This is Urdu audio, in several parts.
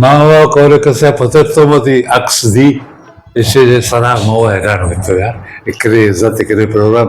ما كوركسا فترتمتي أقصدي الشيء صنع ما هو هكذا مثلا إكري ذات إكري program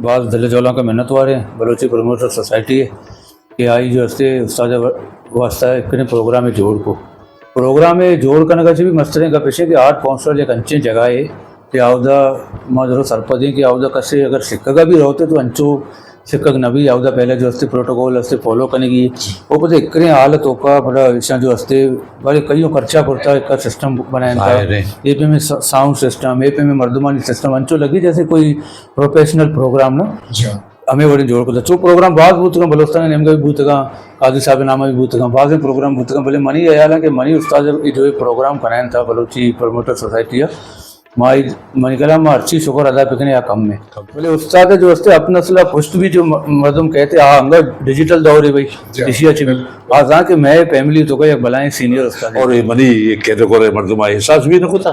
بعض دل جولوں کے محنت والے بلوچی پروموٹر سوسائٹی ہے کہ آئی جو ہستے استاد واسطہ کنے پروگرام میں جوڑ کو پروگرام میں جوڑ کرنے کا بھی مسترے کا پیشے کہ آرٹ کونسلر ایک انچے جگہ ہے کہ آودہ مادرو سرپدی کہ آودہ کسے اگر سکھا کا بھی رہتے تو انچو سکھا نبی آودہ پہلے جو ہستے پروٹوکول ہستے فالو کرنے کی وہ پتہ اکرے حالت ہوکا بڑا ایسا جو ہستے بڑے کئیوں خرچہ پڑتا ہے ایک سسٹم بنائیں تھا اے پی میں ساؤنڈ سسٹم اے پی میں مردمانی سسٹم انچو لگی جیسے کوئی پروفیشنل پروگرام نا ہمیں بڑے جوڑ کو چو پروگرام بعض بوت گا بلوچستان نیم کا بھی بوت گا قاضی صاحب نامہ بھی بوت گا بعض پروگرام بوت گا بھلے منی ایال ہے کہ منی استاد جو پروگرام کرائیں تھا بلوچی پروموٹر سوسائٹی ہے منی کلام اچھی شکر ادا پکنے یا کم میں بھلے استاد جو ہستے اپنا اصلہ پشت بھی جو مردم کہتے ہاں ہنگا ڈیجیٹل دور ہے بھائی اسی اچھی میں آزاں کہ میں فیملی تو کہ بلائیں سینئر استاد اور یہ منی یہ کہتے کو رہے مردم احساس بھی نہ ہوتا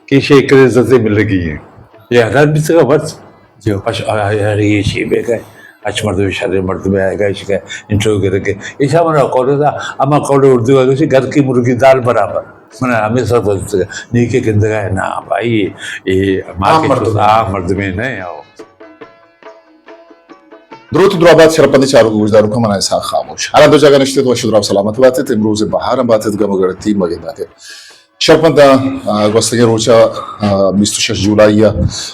کہ یہ ایک عزتیں مل رہی ہیں یہ حیران بھی سکا بس جو یار یہ چیز بے گئے اچھ مردم شادی مردم آئے گا اس کا انٹرویو کر کے ایسا منا کوڑے تھا اما کوڑے اردو ہے گھر کی مرغی دال برابر منا ہمیں سب بولتے نیکے گندگا ہے نا بھائی یہ ماں کے مردم نہیں آؤ درود درآباد شرپندی چارو گوشداروں کا منائے ساخ خاموش حالا دو جگہ نشتے تو شدراب سلامت باتے تھے امروز بہار باتے گم گڑتی مگن باتے شرپندہ گوستگی روچا 26 جولائی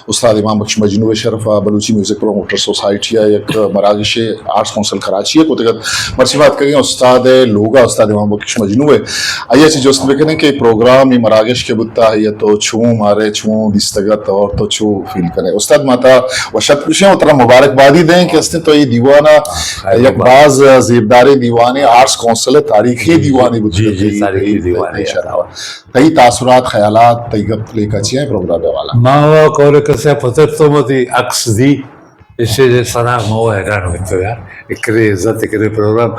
استاد امام بخش مجنوب شرف بلوچی میوزک پروموٹر سوسائٹی ایک مراکش آرٹس کونسل کراچی ہے کو تگت مرسی بات کریں استاد لوگا استاد امام بخش مجنوب آئیے چیز جوست بکنے کہ پروگرام یہ مراکش کے بتا ہے تو چھوں مارے چھوں دستگت اور تو چھو فیل کرے استاد ماتا و شد کشیں اتنا مبارک بادی دیں کہ اس نے تو یہ دیوانہ یک باز زیبدار دیوانے آرٹس کونسل تاریخی دیوانے بجھے کئی تاثرات خیالات تیگب لے کا چیئے پروگرام والا ما كوركسا فترتمتي أقصدي الشيء صنع ما هو هكذا مثلا إكري ذات إكري program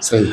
صحیح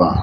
واہ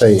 صحیح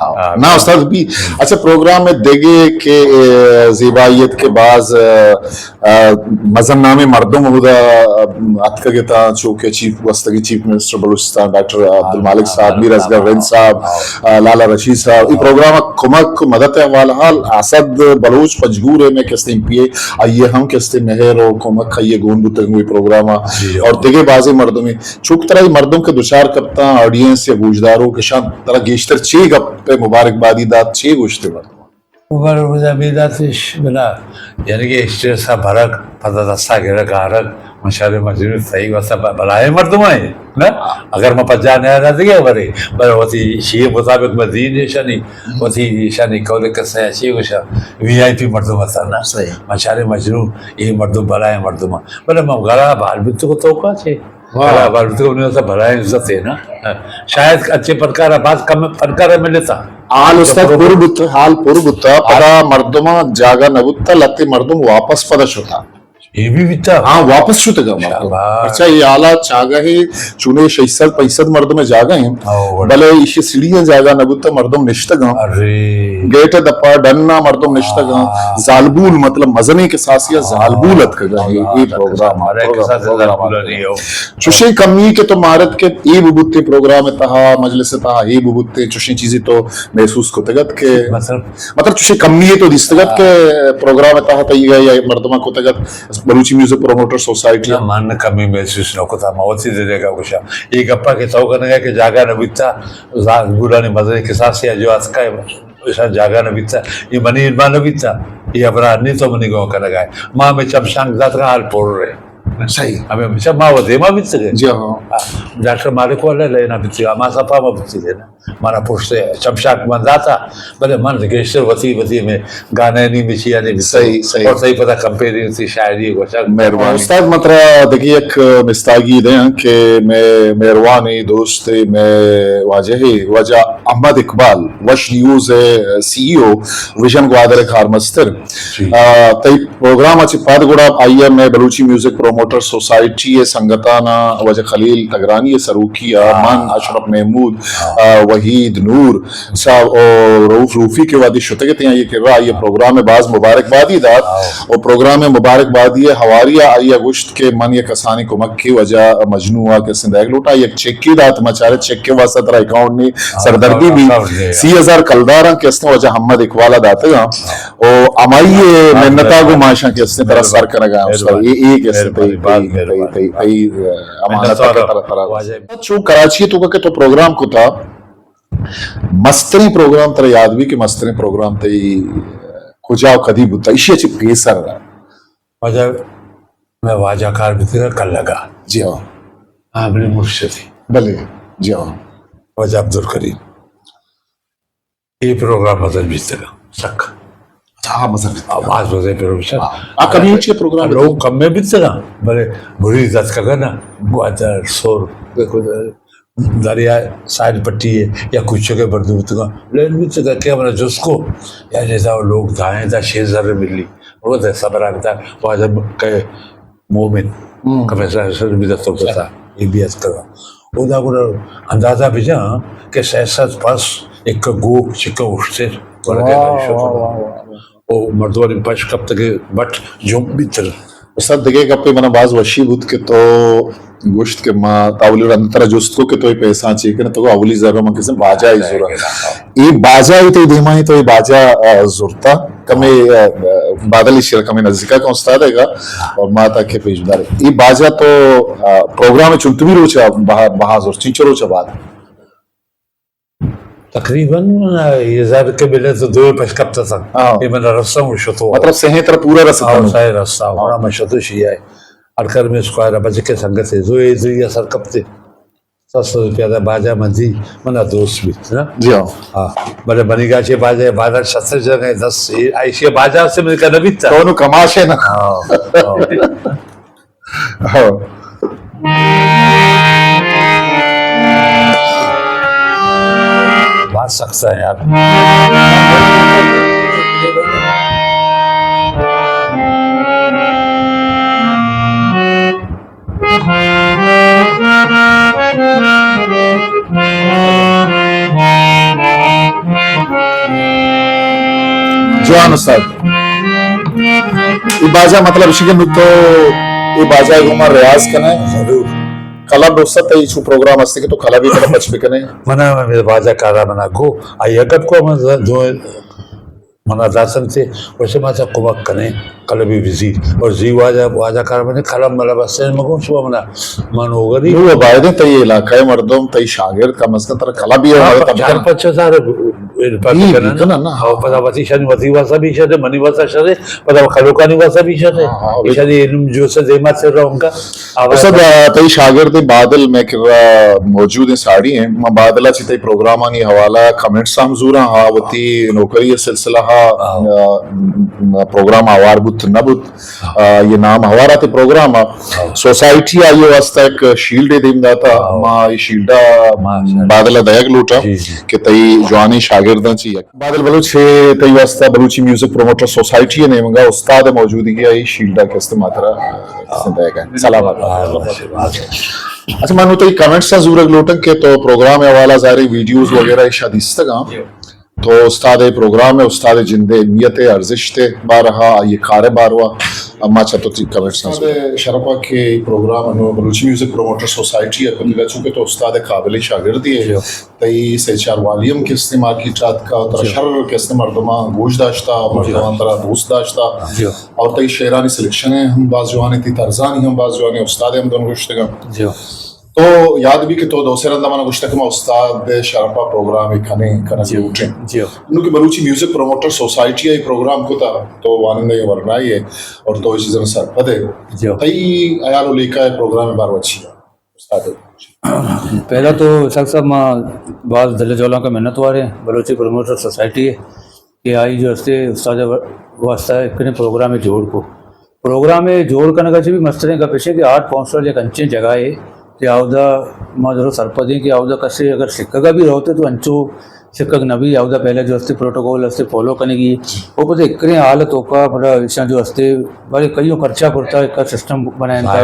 نا استاد بھی اچھا پروگرام میں دیگے کہ زیبائیت کے بعض مزم نام مردم ہودا اتکا گتا چونکہ چیف وستگی chief minister Balochistan doctor Abdul Malik صاحب میر اصغر رند صاحب لالا رشید صاحب یہ پروگرام کمک مدد والحال اسد بلوچ پجگور میں کستے ایم پی اے آئیے ہم کستے مہر و کمک خیے گون بتنگ ہوئی پروگرام اور دیگے بعض مردمی چونکہ طرح مردم کے دچار کپتا آڈینس یا گوشداروں کے شان طرح گیشتر چی گپ پہ مبارکبادی داد چی گوشتے مردم اوپر مزامیداتش بنا یعنی کہ اسٹریس کا بھرک پتہ دستا گرہ کا حرک مشاہر مجنون صحیح واسطہ بلائے مردم آئے نا اگر میں پجا نیا نہ دیگے برے بر ہوتی شیئے مطابق مدین شانی ہوتی شانی کولے کسے شیئے گوشا وی آئی پی مردم آتا نا مشاہر مجنون یہ مردم بلائے مردم بلے میں گھرہ بھال بیتو کو توقع چھے گھرہ بھال بیتو کو انہیں سے بلائے عزت ہے نا شاید اچھے پرکارہ بعض کم پرکارہ ملے تھا حال استاد حال پور بتا پدا مردم جاگا نبوتا لتی مردم واپس پدا شتا یہ بھی بیتا ہاں واپس شتے گا مردم اچھا یہ آلہ چاگا ہی چونے 600-65 مردم جاگا ہیں بلے اسی سیڑھیاں جاگا نبوتا مردم نشتا گا گیٹ دپا ڈننا مردم نشتا گا زالبول مطلب مزنے کے ساسیا زالبولت کا گا یہ پروگرام چوشے کمی کے تو مارت کے ای ببوتے پروگرام تہا مجلس تہا ای ببوتے چوشے چیزی تو محسوس کو تگت کے مطلب چوشے کمی تو دستگت کے پروگرام تہا تیگا یا مردمہ کو تگت بلوچی میوزک پروموٹر سوسائٹی من کمی محسوس نہ ہوتا موتی دے دے گا کچھ ایک گپا کے تو کرنے گا کہ جاگا نہ بیتا گولا نے مزے کے ساتھ سے جو اس کا ایسا جاگا نہ بیتا یہ منی علما نہ بیتا یہ ابرار نہیں تو منی گو کرنے گا ماں میں چمشانگ ذات کا حال پور رہے صحیح ہمیں ہمیشہ ماں وہ دیما بیت گئے جی ہاں ڈاکٹر مالک والے لینا بیت گیا ماں صفا میں بیت لینا مانا پوچھتے چمشاک من آتا بلے من گیشتر وطی میں گانے نہیں بچی یعنی صحیح صحیح اور صحیح پتہ کمپیرنگ تھی شاعری کو مہربانی استاد مطرح دیکھیے ایک مستاگی دیں کہ میں مہربانی دوست میں وجہ احمد اقبال وش نیوز سی ای او ویژن گوادر خارمستر تئی پروگرام اچھی پاد گوڑا آئی میں بلوچی میوزک پروموٹر سوسائٹی سنگتانا وجہ خلیل تگرانی سروکی من اشرف محمود وحید نور صاحب اور روف روفی کے وادی شتگت ہیں یہ کر رہا یہ پروگرام باز مبارکبادی داد اور پروگرام مبارکبادی حواریہ آئی گشت کے من یہ کسانی کمک کی وجہ مجنوعہ کے سندیگ لوٹا یہ چیک کی دات مچارے چیک کے واسطہ ترہ اکاؤنٹ نہیں سردردی بھی 30,000 کلدارہ کے اس نے وجہ حمد اقبالہ داتے گا اور امائی منتہ کو معاشاں کے اس نے طرح سر کرنے گا یہ ایک اس نے امانتہ کے طرح چون کراچی تو کہ تو پروگرام کو تھا مستری پروگرام ترہ یاد بھی کہ مستری پروگرام تی کجاو قدیب ہوتا اسی اچھی پیسر رہا وجہ میں واجہ کار بھی کل لگا جی ہاں عامل مرشدی بلے جی ہاں وجہ عبدالکریم یہ پروگرام بدل بھی تگا سک ہاں مذہب آواز وزے پروگرام کمی اچھے پروگرام لوگ کم میں بھی تگا بلے بری عزت کا گنا گواجہ سور دریا سائل پٹی ہے یا کچھ جگہ بردو تگا لیکن بھی تگا کہ ہمارا جس کو یا جیسا لوگ دائیں دا 6,000 ملی وہ دے صبر آگتا واجہ کہ مومن کمیسا حسن بھی دستو پتا یہ بھی عزت کرا وہ دا گوڑا اندازہ بھی جہاں کہ 600 پاس ایک گو چکا اٹھتے وہ مردوانی پاش کب تک بٹ جمپ بھی تر استاد دیکھے کہ اپنے منا باز وشی بود کہ تو گوشت کے ماں تاولی رند طرح جست کو کہ تو یہ پیسان چاہیے کہ تو اولی ذرہ ماں کسی باجا ہی زورا یہ باجا ہی تو دیما ہی تو یہ باجا زورتا کمی بادلی شیر کمی نزدیکا کا استاد ہے گا اور ماں تا کے پیش بدارے یہ باجا تو پروگرام چنتوی روچا بہا زور چنچو روچا بعد تقریباً یہ زیادہ کے ملے تو دو پیش کبتا تھا یہ میں نے رسہ مشتو مطلب سہیں طرح پورا رسہ تھا سائے رسہ ہونا مشتو شیعہ ہے ارکر میں سکوائرہ بچے کے سنگت ہے زوئے زوئے سر کبتے 700 روپیہ دا باجہ مندی منا دوست بھی نا جی ہاں بلے بنی گا چھے باجہ بادر 600 جگہ 10 آئیشی باجہ سے مجھے کہنا بھی تھا تو انہوں کماش ہے نا بات سکتا ہے یار جوان استاد یہ باجہ مطلب اسی کے تو یہ باجہ گھوما ریاض کرنا ہے ضرور کلب رخصت ہے یہ پروگرام ہستے کہ تو کلب ہی طرف بچ پکنے منا میرے باجہ کارا منا گو آئی اگر کو من دو منا داسن سے ویسے ماتا قمک کنے قلبی وزیر اور زی واجہ کار منے قلب ملا بسین مگو شبہ منا من ہوگری وہ باعدیں تا یہ علاقہ مردم تا یہ شاگرد کا مسکن تر کلب ہی ہے 4-5 پتا وطی شدی وطی واسا بھی شدی منی واسا شدی پتا خلوکانی واسا بھی شدی شدی علم جو سے دیمات سے رہا ان کا اسد تئی شاگرد بادل میں کر موجود ہیں ساڑی ہیں میں بادلہ چی تئی پروگرامانی حوالہ کمنٹ سا حضورا ہاں وطی نوکری سلسلہ پروگرام آوار بود نبود یہ نام ہوارا تے پروگرام سوسائٹی آئیے واسطہ ایک شیلڈ دیم داتا ماں یہ شیلڈا بادلہ دیگ لوٹا کہ تئی جوانی شاگردان چی بادل بلوچ تئی واسطہ بلوچی میوزک پروموٹر سوسائٹی ہے نیمگا استاد موجودگی آئی شیلڈا کے استماترہ دیگ ہے سلامت اچھا مانو تئی کمنٹ سا زورگ لوٹن کے تو پروگرام حوالہ ظاہری ویڈیوز وغیرہ شادیست گا تو استاد پروگرام ہے استاد جندے نیت ارزش تے بارہا یہ کار باروا اما چاہتا تھی کمنٹس شرپا کے پروگرام انو بلوچی میوزک پروموٹر سوسائٹی ہے کدیگا چونکہ تو استاد قابل شاگردی ہے تئی سے چار والیم کے استعمال کی چات کا تر شر کے استعمال مردما گوش داشتا مردمان ترا دوست داشتا اور تئی شعرانی سلیکشن ہے ہم بعض جوانی تھی ترزانی ہم بعض جوانی استاد ہم دونوں گوشتے گا تو یاد بھی کہ تو دوسرے رندہ مانا گوشتا کہ میں استاد شرپا پروگرام کھنے کھنے اٹھیں انہوں کی بلوچی میوزک پروموٹر سوسائٹی ہے پروگرام کو تھا تو وانندہ یہ ورنائی ہے اور تو چیزیں سر پدے تئی ایالو لیکا ہے پروگرام بار وچی ہے استاد پہلا تو سخت صاحب ماں بعض دل جولاں کا محنت وارے بلوچی پروموٹر سوسائٹی ہے کہ آئی جو ہستے استاد واسطہ ہے کنے پروگرام میں جوڑ کو پروگرام میں جوڑ کرنے کا بھی مستریں کا پیشے کہ 8 پونسل ایک انچیں جگہ ہے کہ آودہ ماں ضرور سرپدیں کہ آودہ کسے اگر سکھا بھی رہتے تو انچو سکھا نہ بھی آودہ پہلے جو ہستے پروٹوکول ہستے فالو کرنے کی وہ پتہ اکریں حالت ہوگا بڑا ایسا جو ہستے بڑے کئیوں خرچہ پڑتا ہے ایک سسٹم بنائیں تھا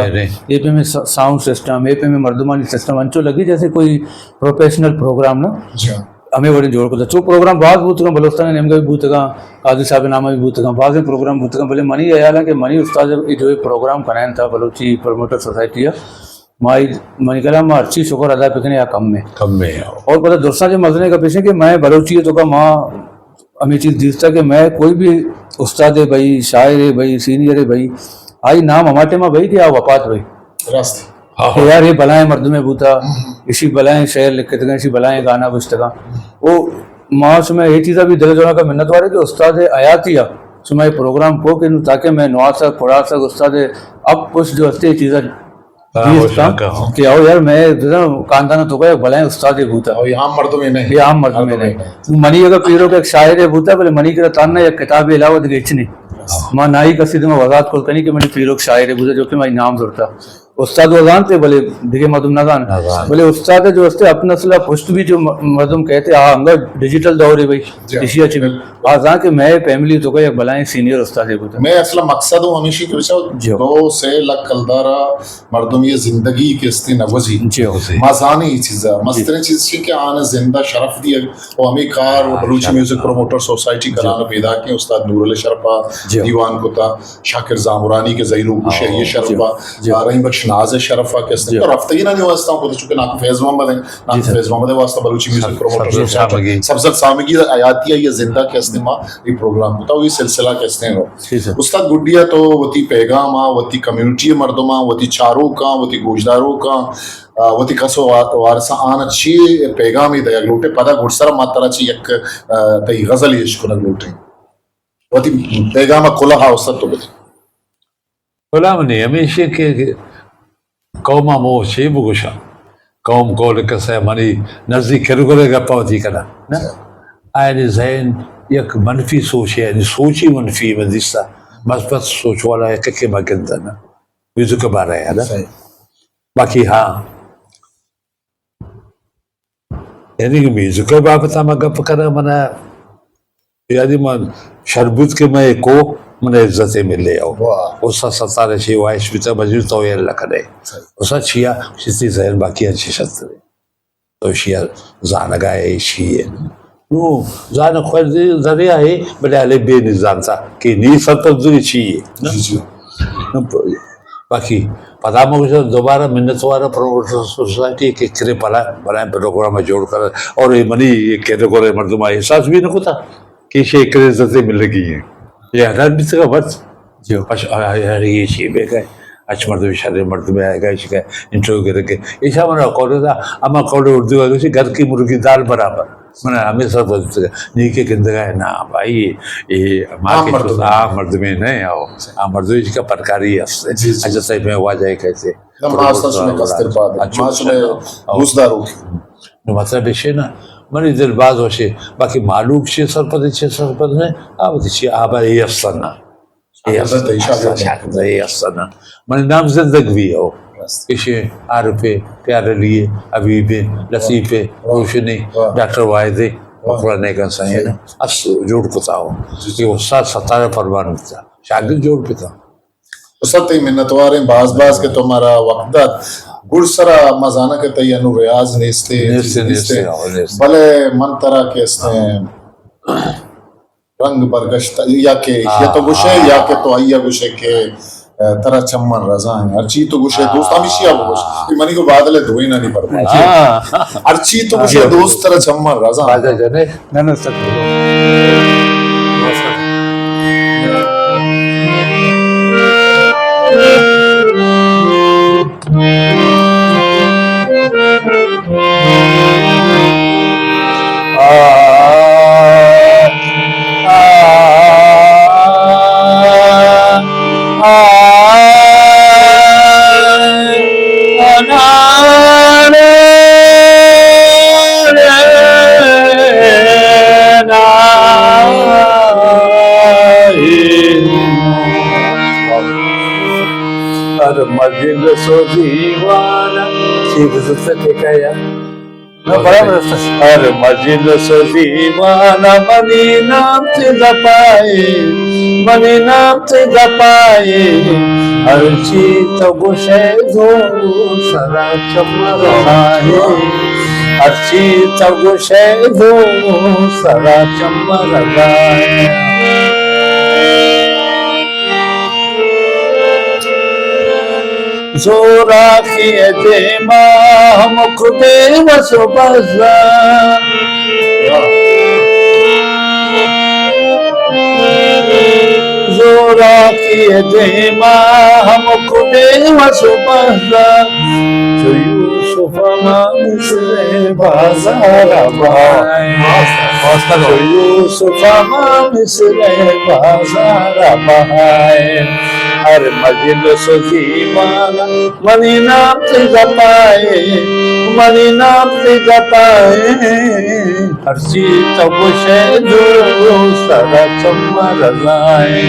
اے پہ میں ساؤنڈ سسٹم اے پہ میں مردمانی سسٹم انچو لگی جیسے کوئی پروفیشنل پروگرام نا ہمیں بڑے جوڑ کو تھا چو پروگرام بعض بوتگاں بلوستان نیم کا بھی بوتگاں قاضی صاحب نامہ بھی بوتگاں بعض پروگرام بوتگاں بلے منی ایال ہے کہ منی استاد جو پروگرام کرائیں تھا بلوچی پروموٹر سوسائٹی ہے منی کلام میں اچھی شکر ادا پکنے یا کم میں اور پتہ دوستان جو مزنے کا پیش ہے کہ میں بلوچی ہے تو کا ماں ہمیں چیز دیستا کہ میں کوئی بھی استاد ہے بھائی شاعر ہے بھائی سینئر ہے بھائی آئی نام ہمارے میں بھائی کہ آپ وفات بھائی کہ یار یہ بلائیں مرد میں بوتا اسی بلائیں شعر لکھتے گا اسی بلائیں گانا بجتے گا وہ ماں سے میں یہ چیزیں بھی دل جوڑا کا منت وارے کہ استاد آیاتیہ سے میں پروگرام کو کہ تاکہ میں نوا سک پڑھا سک استاد اب کچھ جو ہستے چیزیں کہ آؤ یار میں کاندانا تو کہ بلائیں استاد بوتا عام مردوں میں نہیں یہ عام مردوں میں نہیں منی اگر پیروں کا ایک شاعر بوتا بولے منی کا تاننا یا کتاب علاوہ دیکھ اچ نہیں ماں نائی کا سیدھے میں وضاحت کھول کنی کہ منی پیروں کا شاعر بوتا جو کہ میں نام ضرورتا استاد وزان تھے بولے دیکھے مردم نگان بولے استاد جو ہستے اپنا صلاح پشت بھی جو مردم کہتے ہاں ہنگا ڈیجیٹل دور ہے بھائی اسی اچھی میں آزاں کہ میں فیملی تو کہ بلائیں سینئر استاد ہے بوتا میں اصلا مقصد ہوں ہمیشہ کہ بچہ دو سے لک کلدارا مردم یہ زندگی کے استے نوزی مازانی چیزا مسترین چیز کی کہ آنے زندہ شرف دیا وہ ہمیں کار بلوچی میوزک پروموٹر سوسائٹی کرانا پیدا کی استاد نور علی شرپا دیوان کو تا شاکر زامرانی کے زیرو کشے یہ شرپا رحیم بخش ناز شرفہ کے استے تو رفتگی نہ نہیں واسطہ ہوں چونکہ ناکو فیض محمد ہے ناکو فیض محمد ہے واسطہ بلوچی میوزک پروموٹر سوسائٹی سبزت سامگی آیاتیہ یہ زندہ کے استے ماں یہ پروگرام ہوتا ہے یہ سلسلہ کے استے ہیں استاد گڈیا تو وتی پیغام وتی کمیونٹی مردماں وتی چاروں کا وتی گوشداروں کا وتی کسو وارسا آن اچھی پیغامی دیا گلوٹے پدا گھڑسرا ماترا چی یک تی غزل عشق نگلوٹے وتی پیغام کلہا استاد تو بتا غلام نہیں ہمیشہ کہ قوما مو چی بگوشا قوم کو لکسے منی نزدیک کرو کرے گا پاوتی کنا نا آئین ذہن یک منفی سوچ ہے یعنی سوچی منفی مندیستا مثبت سوچ والا ہے کہ مگندہ نا ویزو کے بارے ہے نا باقی ہاں یعنی کہ میوزک کے بابتا میں گپ کرا منا یعنی من شربت کے میں کو من عزت ملے اسا ستارے شی وائش بیتا مجید تو یہ اللہ کرے اسا چیا شتی ذہن باقی اچھی شت رہے تو شیا زانگائے شیئے نو زان خویر ذریعہ ہے بلے علی بے نظام تھا کہ نی ستبدری چیئے باقی پتا مجھے دوبارہ منت وارا پروموٹر سوسائٹی کے کرے بلائیں پروگرام جوڑ کر اور یہ منی یہ کہتے کو رہے مردم آئے احساس بھی نکو تھا کہ یہ کرے عزتیں مل لگی ہیں یہ حداد بھی سکا بس یہ چیئے بے گئے اچھ مردم شرے مردم آئے گئے شکا انٹرویو کرے گئے ایسا منہ قول تھا اما قول اردو کا کسی گھر کی مرغی دال برابر منہ ہمیں سب بس نیکے گندگاہ ہے نا بھائی یہ ماں کے چوز آم مردمیں نہیں آؤ آم مردمیں جی کا پرکاری ہے اچھا صحیح میں ہوا جائے کیسے مطلب ایشے نا منی دل باز ہوشے باقی معلوم چھے سرپد میں آبتی چھے آبا ای افسانا ای افسانا منی نام زندگی ہو کشے عارفے پیارے لیے حبیبے لطیفے روشنی ڈاکٹر واحدے مقرنے کا سائن اس جوڑ کتا ہو کہ استاد ستارہ فرمان ہوتا شاگرد جوڑ پتا استاد تی منتواریں باز کے تمہارا وقتات گڑ سرا مزانہ کے تیانو ریاض نیستے بلے من طرح کے اس نے رنگ برگشتہ یا کہ یہ تو گوشه یا کہ تو آیا گوشه که ترا چمن رضا ہیں ہر چیز تو گوشه دوست ہمیشہ آپ گوشه منی کو بادل دھوئی نہ نہیں پڑتا ہر چیز تو گوشه دوست ترا چمن رضا بعد جنے نہ نہ سکو مجلس و دیوانہ ٹھیک سے سکے کیا ہر مجلس و دیوانہ منی نام سے دپائے منی نام سے دپائے ہر چیز تو گوشے دو سرا چمرائے ہر چیز تو گوشے دو سرا چمرائے زورا کیے دیما ہم خدے وسو بزا زورا کیے دیما ہم خدے وسو بزا جو یوسف ما مثل بازار بائے جو یوسف ما مثل بازار بائے ہر مجلس و دیوانہ منی نام سے جپائے منی نام سے جپائے ہر چیز تو گوشے دو سرا چمر رضائے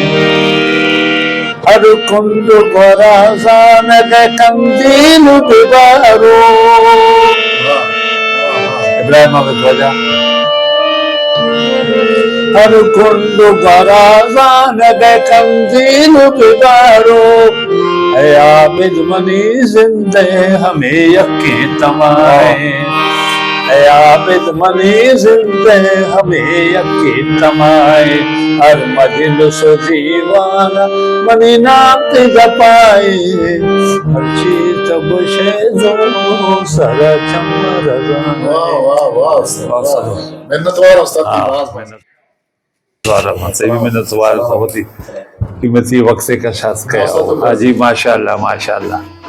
ہر کند گرازان کے کندیل بیدارو ابراہیم آبد وجہ ہر کنڈ گرازان کے کندیل بیدارو اے عابد منی زندے ہمیں یقین تمائے اے عابد منی زندے ہمیں یقین تمائے ہر مجلس و دیوانہ منی نام تے جپائے ہر چیز تو گوشے دو سر چمر رضا واہ واہ واہ محنتوار استاد کی آواز سے بھی محنت سوال بہت ہی قیمتی وقت سے کا شاذ کیا حاجی ماشاء اللہ